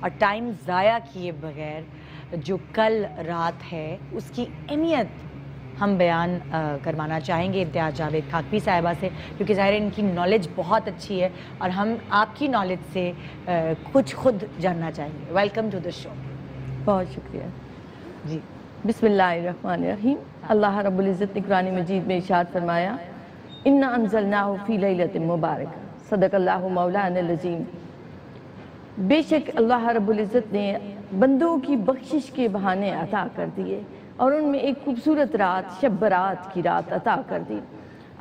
اور ٹائم ضائع کیے بغیر جو کل رات ہے اس کی اہمیت ہم بیان کروانا چاہیں گے امتیاز جاوید خاکپی صاحبہ سے، کیونکہ ظاہر ان کی نالج بہت اچھی ہے اور ہم آپ کی نالج سے کچھ خود جاننا چاہیں گے۔ ویلکم ٹو دا شو۔ بہت شکریہ جی بسم اللہ الرحمن الرحیم۔ اللہ رب العزت نے قرآن مجید میں ارشاد فرمایا اِنَّا أَنزَلْنَاهُ فِي لَيْلَةٍ مُبَارَكَةٍ صدق اللہ مولانا العظیم۔ بے شک اللہ رب العزت نے بندوں کی بخشش کے بہانے عطا کر دیے اور ان میں ایک خوبصورت رات شب برات کی رات عطا کر دی۔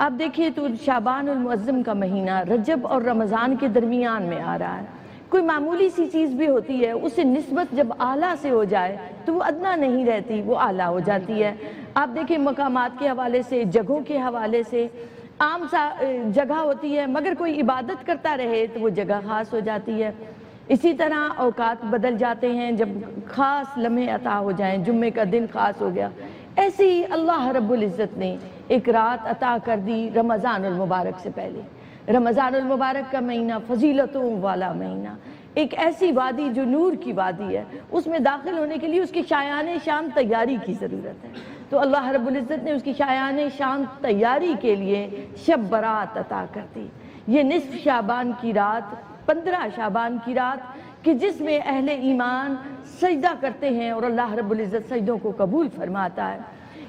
آپ دیکھیے تو شعبان المعظم کا مہینہ رجب اور رمضان کے درمیان میں آ رہا ہے۔ کوئی معمولی سی چیز بھی ہوتی ہے اسے نسبت جب اعلیٰ سے ہو جائے تو وہ ادنا نہیں رہتی، وہ اعلیٰ ہو جاتی ہے۔ آپ دیکھیں مقامات کے حوالے سے، جگہوں کے حوالے سے عام سا جگہ ہوتی ہے مگر کوئی عبادت کرتا رہے تو وہ جگہ خاص ہو جاتی ہے۔ اسی طرح اوقات بدل جاتے ہیں جب خاص لمحے عطا ہو جائیں، جمعے کا دن خاص ہو گیا، ایسے ہی اللہ رب العزت نے ایک رات عطا کر دی رمضان المبارک سے پہلے۔ رمضان المبارک کا مہینہ فضیلتوں والا مہینہ، ایک ایسی وادی جو نور کی وادی ہے، اس میں داخل ہونے کے لیے اس کی شایان شان تیاری کی ضرورت ہے۔ تو اللہ رب العزت نے اس کی شایان شان تیاری کے لیے شب برات عطا کر دی۔ یہ نصف شعبان کی رات، 15 شعبان کی رات کہ جس میں اہل ایمان سجدہ کرتے ہیں اور اللہ رب العزت سجدوں کو قبول فرماتا ہے۔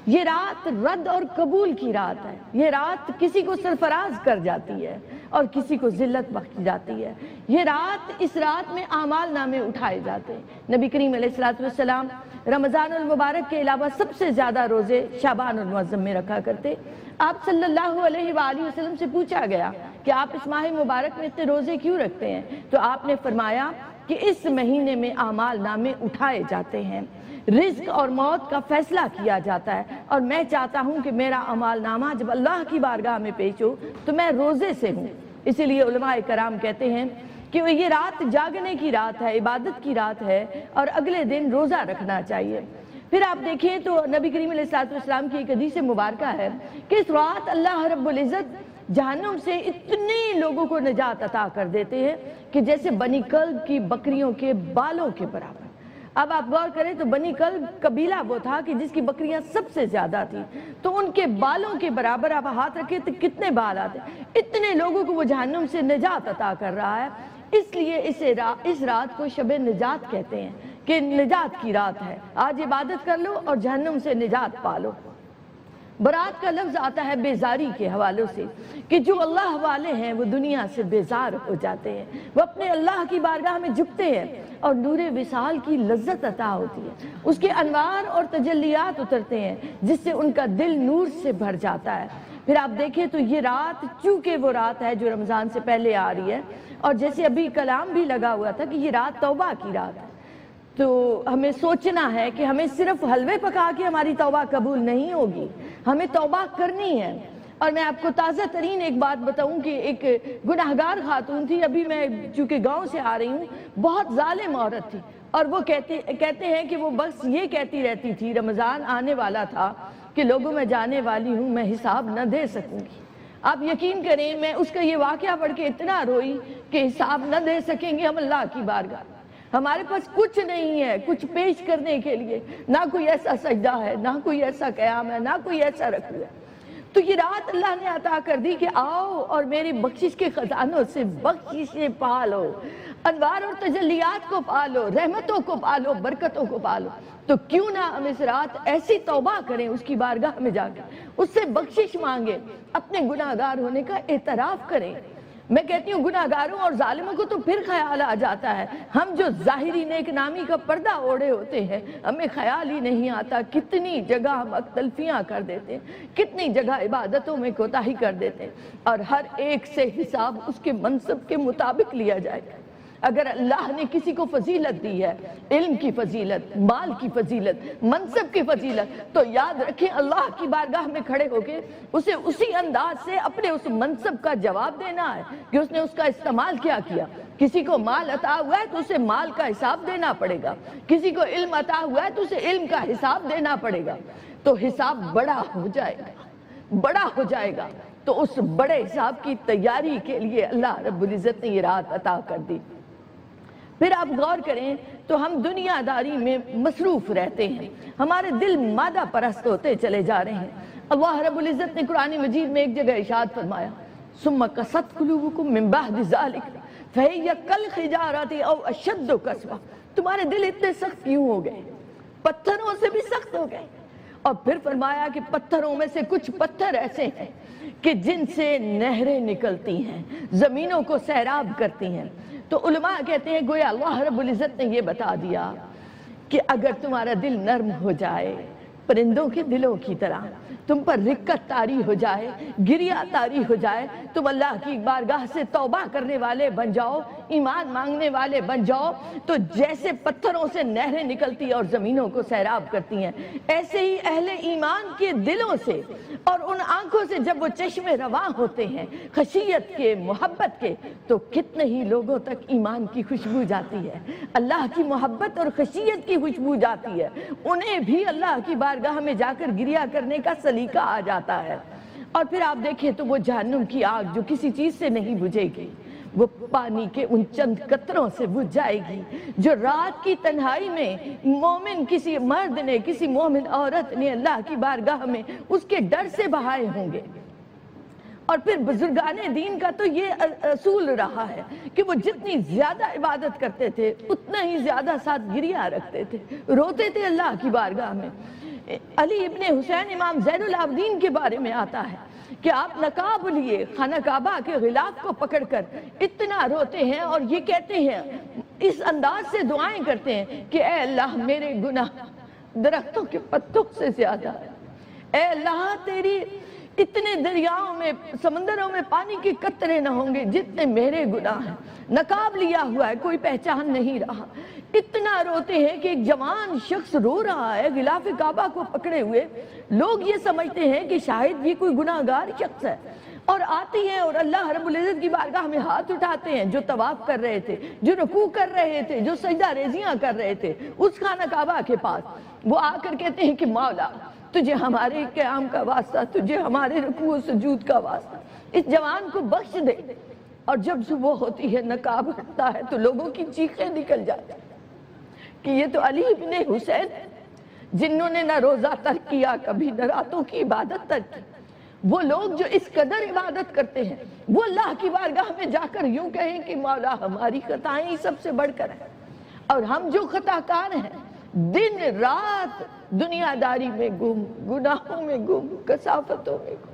یہ رات رد اور قبول کی رات ہے۔ یہ رات کسی کو سرفراز کر جاتی ہے اور کسی کو ذلت بخش جاتی ہے۔ یہ رات، اس رات میں اعمال نامے اٹھائے جاتے ہیں۔ نبی کریم علیہ السلام رمضان المبارک کے علاوہ سب سے زیادہ روزے شعبان المعظم میں رکھا کرتے۔ آپ صلی اللہ علیہ وآلہ وسلم سے پوچھا گیا کہ آپ اس ماہ مبارک میں اتنے روزے کیوں رکھتے ہیں؟ تو آپ نے فرمایا کہ اس مہینے میں اعمال نامے اٹھائے جاتے ہیں، رزق اور موت کا فیصلہ کیا جاتا ہے، اور میں چاہتا ہوں کہ میرا اعمال نامہ جب اللہ کی بارگاہ میں پیش ہو تو میں روزے سے ہوں۔ اسی لیے علماء کرام کہتے ہیں کہ یہ رات جاگنے کی رات ہے، عبادت کی رات ہے، اور اگلے دن روزہ رکھنا چاہیے۔ پھر آپ دیکھیں تو نبی کریم علیہ السلام کی ایک حدیث مبارکہ ہے کہ اس رات اللہ رب العزت جہنم سے اتنے لوگوں کو نجات عطا کر دیتے ہیں کہ جیسے بنی کلب کی بکریوں کے بالوں کے برابر۔ اب آپ غور کریں تو بنی کلب قبیلہ وہ تھا کہ جس کی بکریاں سب سے زیادہ تھیں، تو ان کے بالوں کے برابر آپ ہاتھ رکھیں تو کتنے بال آتے ہیں، اتنے لوگوں کو وہ جہنم سے نجات عطا کر رہا ہے۔ اس لیے اس رات کو شب نجات کہتے ہیں کہ نجات کی رات ہے۔ آج عبادت کر لو اور جہنم سے نجات پالو۔ برات کا لفظ آتا ہے بیزاری کے حوالوں سے کہ جو اللہ والے ہیں وہ دنیا سے بیزار ہو جاتے ہیں، وہ اپنے اللہ کی بارگاہ میں جھکتے ہیں اور نور وصال کی لذت عطا ہوتی ہے، اس کے انوار اور تجلیات اترتے ہیں جس سے ان کا دل نور سے بھر جاتا ہے۔ پھر آپ دیکھیں تو یہ رات چونکہ وہ رات ہے جو رمضان سے پہلے آ رہی ہے، اور جیسے ابھی کلام بھی لگا ہوا تھا کہ یہ رات توبہ کی رات ہے، تو ہمیں سوچنا ہے کہ ہمیں صرف حلوے پکا کے ہماری توبہ قبول نہیں ہوگی، ہمیں توبہ کرنی ہے۔ اور میں آپ کو تازہ ترین ایک بات بتاؤں کہ ایک گناہگار خاتون تھی، ابھی میں چونکہ گاؤں سے آ رہی ہوں، بہت ظالم عورت تھی، اور وہ کہتے ہیں کہ وہ بس یہ کہتی رہتی تھی، رمضان آنے والا تھا کہ لوگوں میں جانے والی ہوں، میں حساب نہ دے سکوں گی۔ آپ یقین کریں میں اس کا یہ واقعہ پڑھ کے اتنا روئی کہ حساب نہ دے سکیں گے ہم اللہ کی بارگاہ، ہمارے پاس کچھ نہیں ہے کچھ پیش کرنے کے لیے، نہ کوئی ایسا سجدہ ہے، نہ کوئی ایسا قیام ہے، نہ کوئی ایسا رکوع ہے۔ تو یہ رات اللہ نے عطا کر دی کہ آؤ اور میری بخشش کے خزانوں سے بخششیں پالو، انوار اور تجلیات کو پالو، رحمتوں کو پالو، برکتوں کو پالو۔ تو کیوں نہ ہم اس رات ایسی توبہ کریں اس کی بارگاہ میں جا کے، اس سے بخشش مانگیں، اپنے گناہگار ہونے کا اعتراف کریں۔ میں کہتی ہوں گناہگاروں اور ظالموں کو تو پھر خیال آ جاتا ہے، ہم جو ظاہری نیک نامی کا پردہ اوڑے ہوتے ہیں ہمیں خیال ہی نہیں آتا کتنی جگہ ہم اختلفیاں کر دیتے ہیں، کتنی جگہ عبادتوں میں کوتاہی کر دیتے ہیں، اور ہر ایک سے حساب اس کے منصب کے مطابق لیا جائے گا۔ اگر اللہ نے کسی کو فضیلت دی ہے، علم کی فضیلت، مال کی فضیلت، منصب کی فضیلت، تو یاد رکھیں اللہ کی بارگاہ میں کھڑے ہو کے اسے اسی انداز سے اپنے اس منصب کا جواب دینا ہے کہ اس نے اس کا استعمال کیا کیا۔ کسی کو مال عطا ہوا ہے تو اسے مال کا حساب دینا پڑے گا، کسی کو علم عطا ہوا ہے تو اسے علم کا حساب دینا پڑے گا، تو حساب بڑا ہو جائے گا، بڑا ہو جائے گا۔ تو اس بڑے حساب کی تیاری کے لیے اللہ رب العزت نے یہ رات عطا کر دی۔ پھر آپ غور کریں تو ہم دنیا داری میں مصروف رہتے ہیں، ہمارے دل مادہ پرست ہوتے چلے جا رہے ہیں۔ اللہ رب العزت نے قرآن مجید میں ایک جگہ ارشاد فرمایا ثم قست قلوبکم من بعد ذلک فہی کالحجارۃ او اشد قسوۃ، تمہارے دل اتنے سخت کیوں ہو گئے؟ پتھروں سے بھی سخت ہو گئے۔ اور پھر فرمایا کہ پتھروں میں سے کچھ پتھر ایسے ہیں کہ جن سے نہریں نکلتی ہیں، زمینوں کو سیراب کرتی ہیں۔ تو علماء کہتے ہیں گویا اللہ رب العزت نے یہ بتا دیا کہ اگر تمہارا دل نرم ہو جائے پرندوں کے دلوں کی طرح، تم پر رقت طاری ہو جائے، گریہ طاری ہو جائے، تم اللہ کی بارگاہ سے توبہ کرنے والے بن جاؤ، ایمان مانگنے والے بن جاؤ، تو جیسے پتھروں سے نہریں نکلتی اور زمینوں کو سیراب کرتی ہیں، ایسے ہی اہل ایمان کے دلوں سے اور ان آنکھوں سے جب وہ چشمے رواں ہوتے ہیں خشیت کے، محبت کے، تو کتنے ہی لوگوں تک ایمان کی خوشبو جاتی ہے، اللہ کی محبت اور خشیت کی خوشبو جاتی ہے، انہیں بھی اللہ کی بارگاہ میں جا کر گریہ کرنے کا سلیقہ آ جاتا ہے۔ اور پھر آپ دیکھیں تو وہ جہنم کی آگ جو کسی چیز سے نہیں بجھے گی، وہ پانی کے ان چند قطروں سے بجھ جائے گی، جو رات کی تنہائی میں مومن کسی مرد نے، کسی مومن عورت نے اللہ کی بارگاہ میں اس کے ڈر سے بہائے ہوں گے۔ اور پھر بزرگان دین کا تو یہ اصول رہا ہے کہ وہ جتنی زیادہ عبادت کرتے تھے اتنا ہی زیادہ ساتھ گریہ رکھتے تھے، روتے تھے اللہ کی بارگاہ میں۔ علی ابن حسین امام زین العابدین کے بارے میں آتا ہے کہ آپ نقاب لیے خانہ کعبہ کے غلاف کو پکڑ کر اتنا روتے ہیں اور یہ کہتے ہیں، اس انداز سے دعائیں کرتے ہیں کہ اے اللہ میرے گناہ درختوں کے پتوں سے زیادہ ہے، اے اللہ تیری اتنے دریاؤں میں، سمندروں میں پانی کے قطرے نہ ہوں گے جتنے میرے گناہ ہیں۔ نقاب لیا ہوا ہے، کوئی پہچان نہیں رہا، اتنا روتے ہیں کہ ایک جوان شخص رو رہا ہے غلاف کعبہ کو پکڑے ہوئے، لوگ یہ سمجھتے ہیں کہ شاید یہ کوئی گناہگار شخص ہے، اور آتی ہیں اور اللہ رب العزت کی بارگاہ میں ہاتھ اٹھاتے ہیں، جو طواف کر رہے تھے، جو رکوع کر رہے تھے، جو سجدہ ریزیاں کر رہے تھے اس خانہ کعبہ کے پاس، وہ آ کر کہتے ہیں کہ مولا تجھے ہمارے قیام کا واسطہ، تجھے ہمارے رکوع و سجود کا واسطہ، اس جوان کو بخش دے۔ اور جب صبح ہوتی ہے نقاب ہٹتا ہے تو لوگوں کی چیخیں نکل جاتی کہ یہ تو علی ابن حسین جنہوں نے نہ روزہ ترک کیا کبھی، نہ راتوں کی عبادت ترک کی۔ وہ لوگ جو اس قدر عبادت کرتے ہیں وہ اللہ کی بارگاہ میں جا کر یوں کہیں کہ مولا ہماری خطائیں ہی سب سے بڑھ کر ہیں، اور ہم جو خطا کار ہیں دن رات دنیا داری میں گم، گناہوں میں گم، کثافتوں میں گم،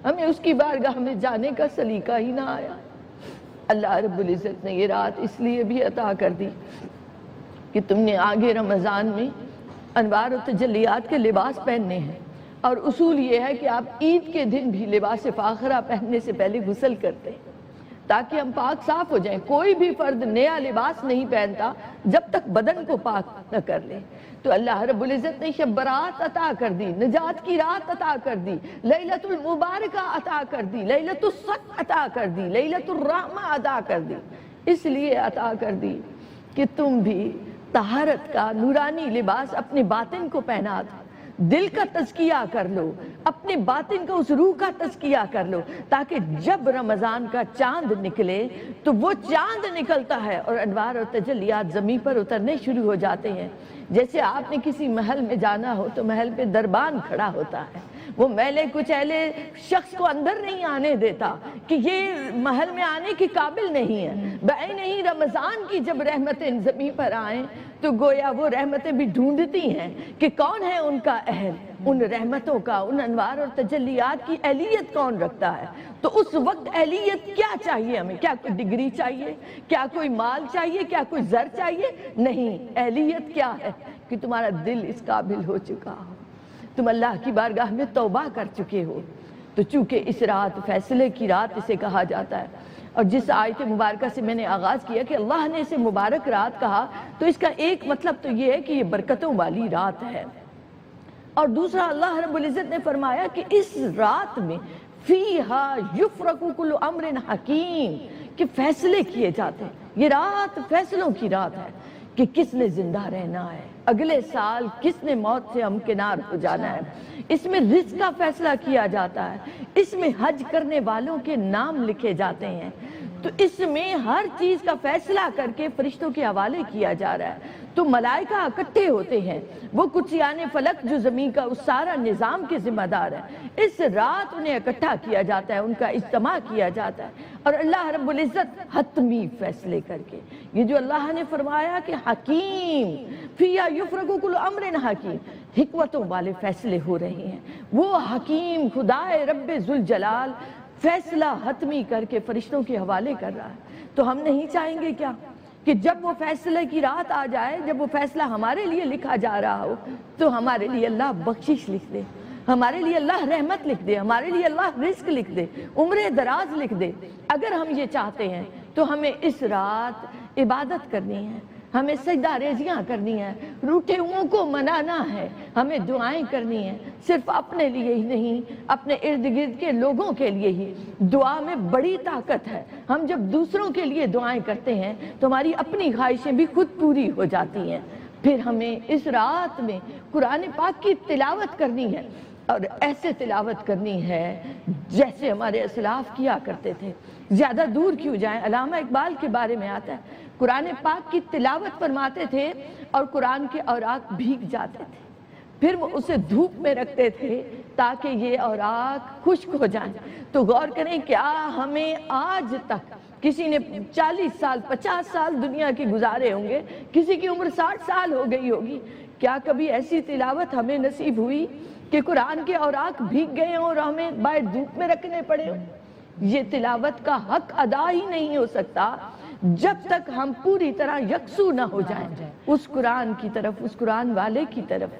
ہمیں اس کی بارگاہ میں جانے کا سلیقہ ہی نہ آیا۔ اللہ رب العزت نے یہ رات اس لیے بھی عطا کر دی کہ تم نے آگے رمضان میں انوار و تجلیات کے لباس پہننے ہیں، اور اصول یہ ہے کہ آپ عید کے دن بھی لباس فاخرہ پہننے سے پہلے غسل کرتے ہیں تاکہ ہم پاک صاف ہو جائیں۔ کوئی بھی فرد نیا لباس نہیں پہنتا جب تک بدن کو پاک نہ کر لے۔ تو اللہ رب العزت نے شب برات عطا کر دی، نجات کی رات عطا کر دی، لیلۃ المبارکہ عطا کر دی، لیلۃ الصدق عطا کر دی، لیلۃ الرحمہ عطا کر دی، اس لیے عطا کر دی کہ تم بھی طہارت کا نورانی لباس اپنے باطن کو پہنا دو، دل کا تزکیہ کر لو، اپنے باطن کا اس روح کا تزکیہ کر لو، تاکہ جب رمضان کا چاند نکلے تو وہ چاند نکلتا ہے اور انوار اور تجلیات زمین پر اترنے شروع ہو جاتے ہیں۔ جیسے آپ نے کسی محل میں جانا ہو تو محل پہ دربان کھڑا ہوتا ہے، وہ میلے کچیلے شخص کو اندر نہیں آنے دیتا کہ یہ محل میں آنے کے قابل نہیں ہے۔ بعین ہی رمضان کی جب رحمتیں زمین پر آئیں تو گویا وہ رحمتیں بھی ڈھونڈتی ہیں کہ کون ہے ان کا اہل، ان رحمتوں کا، ان انوار اور تجلیات کی اہلیت کون رکھتا ہے۔ تو اس وقت اہلیت کیا چاہیے ہمیں؟ کیا کوئی ڈگری چاہیے؟ کیا کوئی مال چاہیے؟ کیا کوئی زر چاہیے؟ نہیں، اہلیت کیا ہے کہ تمہارا دل اس قابل ہو چکا ہو، تم اللہ کی بارگاہ میں توبہ کر چکے ہو۔ تو چونکہ اس رات فیصلے کی رات اسے کہا جاتا ہے، اور جس آیت مبارکہ سے میں نے آغاز کیا کہ اللہ نے اسے مبارک رات کہا، تو اس کا ایک مطلب تو یہ ہے کہ یہ برکتوں والی رات ہے، اور دوسرا اللہ رب العزت نے فرمایا کہ اس رات میں فیہا یفرق کل امر حکیم، کہ فیصلے کیے جاتے ہیں۔ یہ رات فیصلوں کی رات ہے کہ کس نے زندہ رہنا ہے، اگلے سال کس نے موت سے ہمکنار ہو جانا ہے۔ اس میں رزق کا فیصلہ کیا جاتا ہے، اس میں حج کرنے والوں کے نام لکھے جاتے ہیں، تو اس میں ہر چیز کا فیصلہ کر کے فرشتوں کے حوالے کیا جا رہا ہے. تو ملائکہ اکٹھے ہوتے ہیں، وہ قدسیان فلک جو زمین کا اس سارا نظام کے ذمہ دار ہے، اس رات انہیں اکٹھا کیا جاتا ہے، ان کا اجتماع کیا جاتا ہے، اور اللہ رب العزت حتمی فیصلے کر کے، یہ جو اللہ نے فرمایا کہ حکیم فیہا یفرق کل امر حکیم، حکمتوں والے فیصلے ہو رہے ہیں. وہ حکیم خدائے رب ذوالجلال فیصلہ حتمی کر کے فرشتوں کے حوالے کر رہا ہے. تو ہم نہیں چاہیں گے کیا کہ جب وہ فیصلے کی رات آ جائے، جب وہ فیصلہ ہمارے لیے لکھا جا رہا ہو، تو ہمارے لیے اللہ بخشش لکھ دے، ہمارے لیے اللہ رحمت لکھ دے، ہمارے لیے اللہ رزق لکھ دے، عمر دراز لکھ دے. اگر ہم یہ چاہتے ہیں تو ہمیں اس رات عبادت کرنی ہے، ہمیں سجدہ ریزیاں کرنی ہیں، روٹے ہوئوں کو منانا ہے، ہمیں دعائیں کرنی ہیں، صرف اپنے لیے ہی نہیں، اپنے ارد گرد کے لوگوں کے لیے ہی. دعا میں بڑی طاقت ہے. ہم جب دوسروں کے لیے دعائیں کرتے ہیں تو ہماری اپنی خواہشیں بھی خود پوری ہو جاتی ہیں. پھر ہمیں اس رات میں قرآن پاک کی تلاوت کرنی ہے، اور ایسے تلاوت کرنی ہے جیسے ہمارے اسلاف کیا کرتے تھے. زیادہ دور کیوں جائیں، علامہ اقبال کے بارے میں آتا ہے قرآن پاک کی تلاوت فرماتے تھے اور قرآن کے اوراق بھیگ جاتے تھے، پھر وہ اسے دھوپ میں رکھتے تھے تاکہ یہ اوراق خشک ہو جائیں. تو غور کریں، کیا ہمیں آج تک کسی نے 40 سال 50 سال دنیا کے گزارے ہوں گے، کسی کی عمر 60 سال ہو گئی ہوگی، کیا کبھی ایسی تلاوت ہمیں نصیب ہوئی کہ قرآن کے اوراق بھیگ گئے ہوں اور ہمیں باہر دھوپ میں رکھنے پڑے ہوں؟ یہ تلاوت کا حق ادا ہی نہیں ہو سکتا جب تک ہم پوری طرح یکسو نہ ہو جائیں اس قرآن کی طرف، اس قرآن والے کی طرف.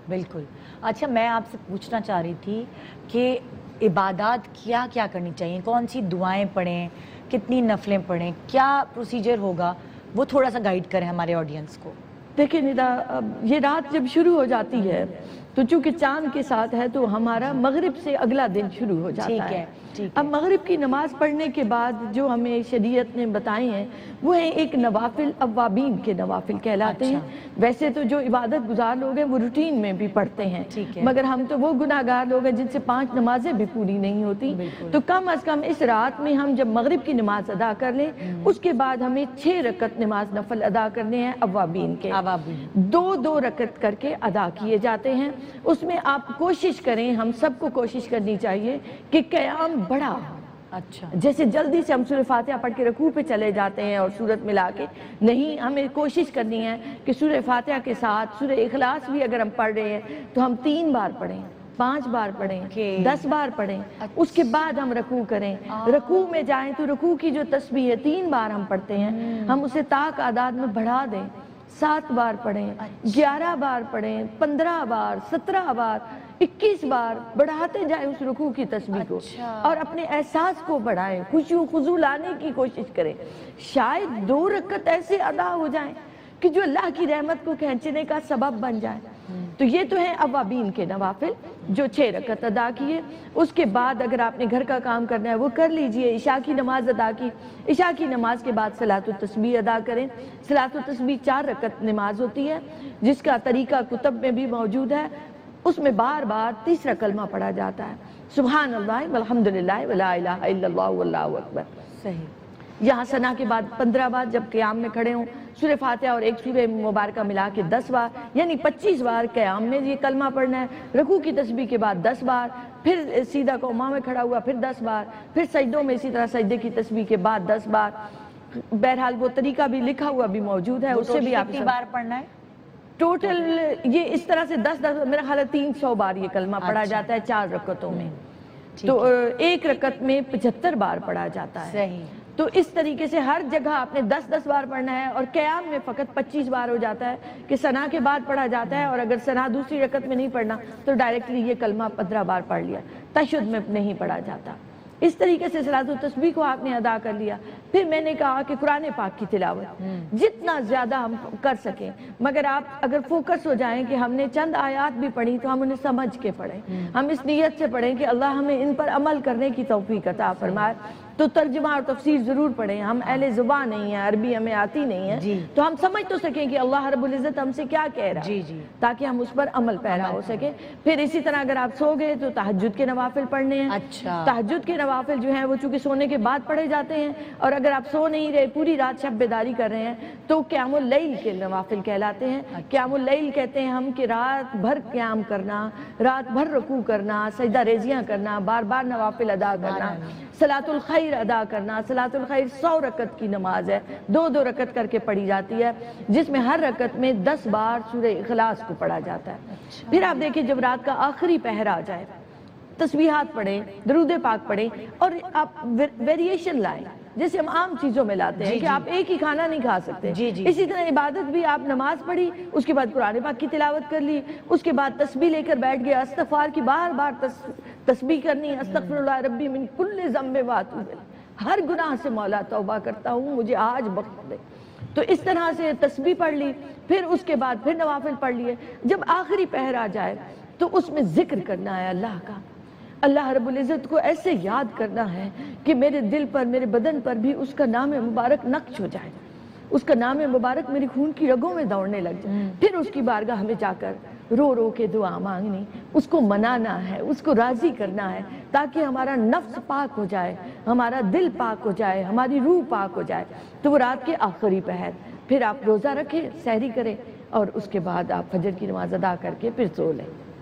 بالکل. اچھا، میں آپ سے پوچھنا چاہ رہی تھی کہ عبادات کیا کیا کرنی چاہیے، کون سی دعائیں پڑھیں، کتنی نفلیں پڑھیں، کیا پروسیجر ہوگا، وہ تھوڑا سا گائیڈ کریں ہمارے آڈینس کو. دیکھیں ندا، یہ رات جب شروع ہو جاتی ہے تو چونکہ چاند کے ساتھ ہے تو ہمارا مغرب سے اگلا دن شروع ہو جاتا ہے. اب مغرب کی نماز پڑھنے کے بعد جو ہمیں شریعت نے بتائے ہیں وہ ہیں ایک نوافل، اوابین کے نوافل کہلاتے ہیں. ویسے تو جو عبادت گزار لوگ ہیں وہ روٹین میں بھی پڑھتے ہیں، مگر ہم تو وہ گناہگار لوگ ہیں جن سے 5 نمازیں بھی پوری نہیں ہوتی. تو کم از کم اس رات میں ہم جب مغرب کی نماز ادا کر لیں، اس کے بعد ہمیں 6 رکعت نماز نفل ادا کرنے ہیں اوابین کے. 2 رکعت کر کے ادا کیے جاتے ہیں. اس میں آپ کوشش کریں، ہم سب کو کوشش کرنی چاہیے کہ قیام بڑا ہو. اچھا، جیسے جلدی سے ہم سورہ فاتحہ پڑھ کے رکوع پہ چلے جاتے ہیں اور سورت ملا کے نہیں، ہمیں کوشش کرنی ہے کہ سورہ فاتحہ کے ساتھ سورہ اخلاص بھی اگر ہم پڑھ رہے ہیں تو ہم 3 بار پڑھیں، 5 بار پڑھیں، 10 بار پڑھیں. اس کے بعد ہم رکوع کریں. رکوع میں جائیں تو رکوع کی جو تسبیح ہے 3 بار ہم پڑھتے ہیں، ہم اسے طاق اعداد میں بڑھا دیں، 7 بار پڑھیں، 11 بار پڑھیں، 15 بار، 17 بار، 21 بار بڑھاتے جائیں اس رکوع کی تسبیح کو، اور اپنے احساس کو بڑھائیں، خشوع خضوع لانے کی کوشش کریں. شاید 2 رکعت ایسے ادا ہو جائیں کہ جو اللہ کی رحمت کو کھینچنے کا سبب بن جائے. تو یہ تو ہیں اوابین کے نوافل جو 6 رکعت ادا کیے. اس کے بعد اگر آپ نے گھر کا کام کرنا ہے وہ کر لیجئے. عشاء کی نماز ادا کی، عشاء کی نماز کے بعد صلاۃ التسبیح ادا کریں. صلاۃ التسبیح 4 رکعت نماز ہوتی ہے جس کا طریقہ کتب میں بھی موجود ہے. اس میں بار بار تیسرا کلمہ پڑھا جاتا ہے، سبحان اللہ والحمدللہ ولا الہ الا اللہ واللہ اکبر. صحیح. یہاں ثنا کے بعد 15 بار جب قیام میں کھڑے ہوں سورہ فاتحہ اور ایک سورہ مبارکہ ملا کے 10 بار، یعنی 25 بار قیام میں یہ کلمہ پڑھنا ہے. رکوع کی تسبیح کے بعد 10 بار، پھر سیدھا قوما میں کھڑا ہوا پھر 10 بار، پھر سجدوں میں اسی طرح سجدے کی تسبیح کے بعد 10 بار. بہرحال وہ طریقہ بھی لکھا ہوا بھی موجود ہے، اس سے بھی آپ کتنی بار پڑھنا ہے ٹوٹل؟ یہ اس طرح سے 10 میرا خیال ہے 300 بار یہ کلمہ پڑھا جاتا ہے 4 رکعتوں میں. تو ایک رکعت میں 75 بار پڑھا جاتا ہے. صحیح. تو اس طریقے سے ہر جگہ آپ نے 10 بار پڑھنا ہے، اور قیام میں فقط 25 بار ہو جاتا ہے کہ ثنا کے بعد پڑھا جاتا ہے. اور اگر ثنا دوسری رکعت میں نہیں پڑھنا تو ڈائریکٹلی یہ کلمہ 15 بار پڑھ لیا، تشہد میں نہیں پڑھا جاتا. اس طریقے سے صلاۃ التسبیح کو آپ نے ادا کر لیا. پھر میں نے کہا کہ قرآن پاک کی تلاوت جتنا زیادہ ہم کر سکیں، مگر آپ اگر فوکس ہو جائیں کہ ہم نے چند آیات بھی پڑھی تو ہم انہیں سمجھ کے پڑھیں، ہم اس نیت سے پڑھیں کہ اللہ ہمیں ان پر عمل کرنے کی توفیق عطا فرمائے. تو ترجمہ اور تفسیر ضرور پڑھیں. ہم اہل زبان نہیں ہیں، عربی ہمیں آتی نہیں ہے، تو ہم سمجھ تو سکیں کہ اللہ رب العزت ہم سے کیا کہہ رہا ہے، تاکہ ہم اس پر عمل پیرا ہو سکیں. پھر اسی طرح اگر آپ سو گئے تو تہجد کے نوافل پڑھنے ہیں. تہجد کے نوافل جو ہیں وہ چونکہ سونے کے بعد پڑھے جاتے ہیں، اور اگر آپ سو نہیں رہے، پوری رات شب بیداری کر رہے ہیں تو قیام اللیل کے نوافل کہلاتے ہیں۔ قیام اللیل کہتے ہیں ہم کہ رات بھر قیام کرنا، رات بھر رکوع کرنا، سجدہ ریزیاں کرنا، بار بار نوافل ادا کرنا، صلاۃ الخیر ادا کرنا۔ صلاۃ الخیر 100 رکعت کی نماز ہے، 2 رکعت کر کے پڑھی جاتی ہے، جس میں ہر رکعت میں 10 بار سورہ اخلاص کو پڑھا جاتا ہے۔ پھر آپ دیکھیں جب رات کا آخری پہر آ جائے، تسبیحات پڑھیں، درود پاک پڑھیں، اور آپ ویریشن لائیں، جیسے ہم عام چیزوں میں لاتے ہیں کہ آپ ایک ہی کھانا نہیں کھا سکتے۔ اسی طرح عبادت بھی، آپ نماز پڑھی، اس کے بعد قرآن پاک کی تلاوت کر لی، اس کے بعد تسبیح لے کر بیٹھ گیا، استغفار کی بار بار تسبیح کرنی، استغفر اللہ ربی من کل ذنب واتوب الیہ، ہر گناہ سے مولا توبہ کرتا ہوں، مجھے آج بخش دے۔ تو اس طرح سے تسبیح پڑھ لی، پھر اس کے بعد پھر نوافل پڑھ لیے۔ جب آخری پہر آ جائے تو اس میں ذکر کرنا ہے اللہ کا، اللہ رب العزت کو ایسے یاد کرنا ہے کہ میرے دل پر، میرے بدن پر بھی اس کا نام مبارک نقش ہو جائے، اس کا نام مبارک میری خون کی رگوں میں دوڑنے لگ جائے۔ پھر اس کی بارگاہ میں جا کر رو رو کے دعا مانگنی، اس کو منانا ہے، اس کو راضی کرنا ہے، تاکہ ہمارا نفس پاک ہو جائے، ہمارا دل پاک ہو جائے، ہماری روح پاک ہو جائے۔ تو وہ رات کے آخری پہر، پھر آپ روزہ رکھیں، سحری کریں، اور اس کے بعد آپ فجر کی نماز ادا کر کے پھر سو لیں۔